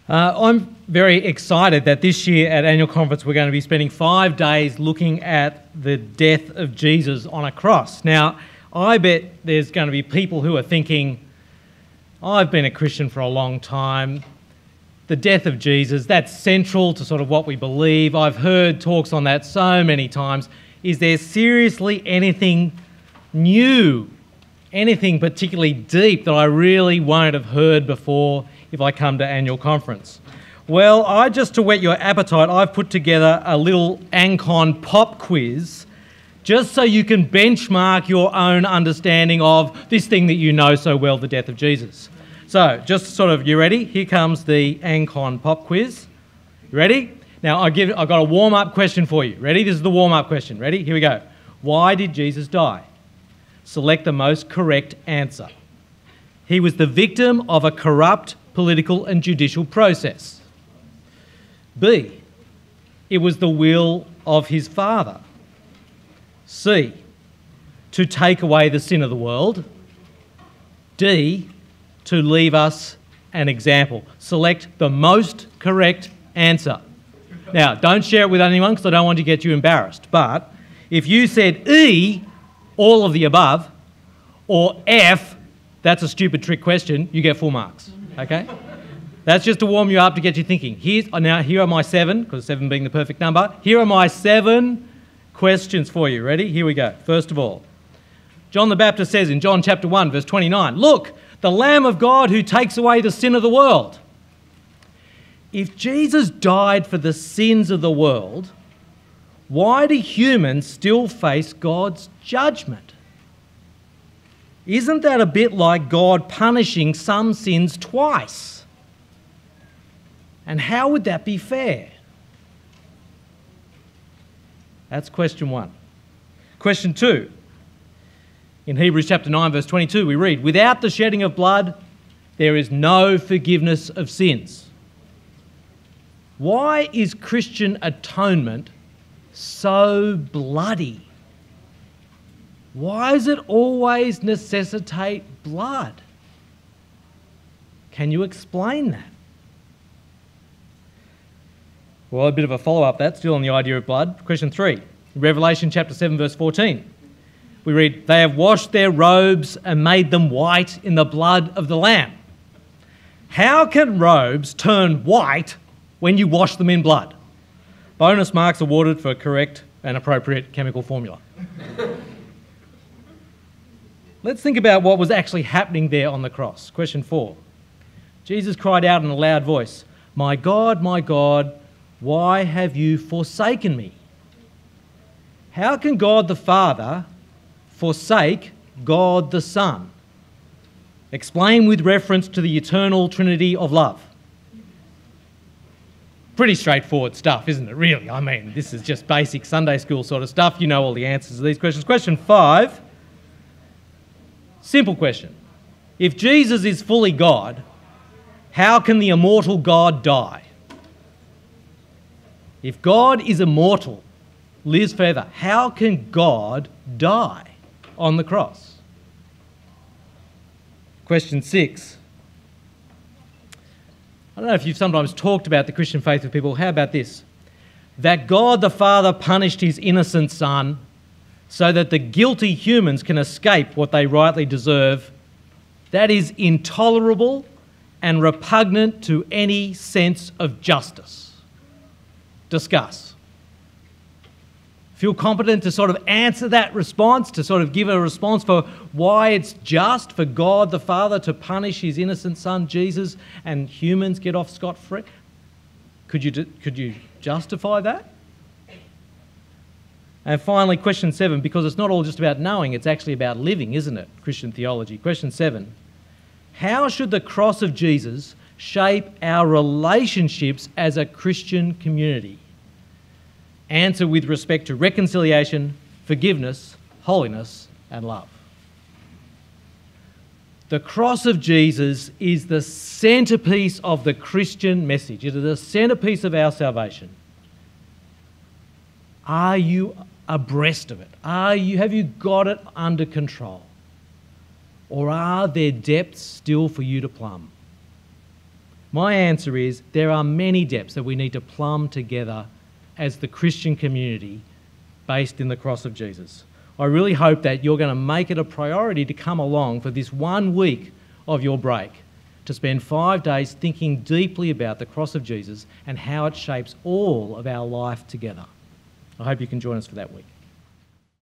I'm very excited that this year at Annual Conference we're going to be spending 5 days looking at the death of Jesus on a cross. Now, I bet there's going to be people who are thinking, I've been a Christian for a long time. The death of Jesus, that's central to sort of what we believe. I've heard talks on that so many times. Is there seriously anything new, anything particularly deep that I really won't have heard before if I come to Annual Conference? Well, just to whet your appetite, I've put together a little Ancon Pop Quiz just so you can benchmark your own understanding of this thing that you know so well, the death of Jesus. So, just sort of, you ready? Here comes the Ancon Pop Quiz. You ready? Now, I've got a warm-up question for you. Ready? This is the warm-up question. Ready? Here we go. Why did Jesus die? Select the most correct answer. He was the victim of a corrupt political and judicial process. B, it was the will of his Father. C, to take away the sin of the world. D, to leave us an example. Select the most correct answer. Now, don't share it with anyone because I don't want to get you embarrassed. But if you said E, all of the above, or F, that's a stupid trick question, you get full marks, okay? That's just to warm you up, to get you thinking. Here are my 7, because 7 being the perfect number. Here are my 7 questions for you. Ready? Here we go. First of all, John the Baptist says in John chapter 1, verse 29, "Look, the Lamb of God who takes away the sin of the world." If Jesus died for the sins of the world, why do humans still face God's judgment? Isn't that a bit like God punishing some sins twice? And how would that be fair? That's question 1. Question 2. In Hebrews chapter 9, verse 22, we read, "Without the shedding of blood, there is no forgiveness of sins." Why is Christian atonement so bloody? Why does it always necessitate blood? Can you explain that? Well, a bit of a follow-up that, still on the idea of blood. Question 3. In Revelation chapter 7, verse 14, we read, "They have washed their robes and made them white in the blood of the Lamb." How can robes turn white when you wash them in blood? Bonus marks awarded for correct and appropriate chemical formula. Let's think about what was actually happening there on the cross. Question 4. Jesus cried out in a loud voice, my God, why have you forsaken me?" How can God the Father forsake God the Son? Explain with reference to the eternal Trinity of love. Pretty straightforward stuff, isn't it, really? I mean, this is just basic Sunday school sort of stuff. You know all the answers to these questions. Question 5, simple question. If Jesus is fully God, how can the immortal God die? If God is immortal, lives forever, how can God die on the cross? Question 6. I don't know if you've sometimes talked about the Christian faith with people. How about this? That God the Father punished his innocent Son so that the guilty humans can escape what they rightly deserve, that is intolerable and repugnant to any sense of justice. Discuss. Feel competent to sort of answer that response, to sort of give a response for why it's just for God the Father to punish his innocent Son Jesus and humans get off scot-free? Could you justify that? And finally, question 7, because it's not all just about knowing, it's actually about living, isn't it? Christian theology. Question 7. How should the cross of Jesus shape our relationships as a Christian community? Answer with respect to reconciliation, forgiveness, holiness, and love. The cross of Jesus is the centrepiece of the Christian message. It is the centrepiece of our salvation. Are you abreast of it? Have you got it under control? Or are there depths still for you to plumb? My answer is there are many depths that we need to plumb together as the Christian community based in the cross of Jesus. I really hope that you're going to make it a priority to come along for this 1 week of your break, to spend 5 days thinking deeply about the cross of Jesus and how it shapes all of our life together. I hope you can join us for that week.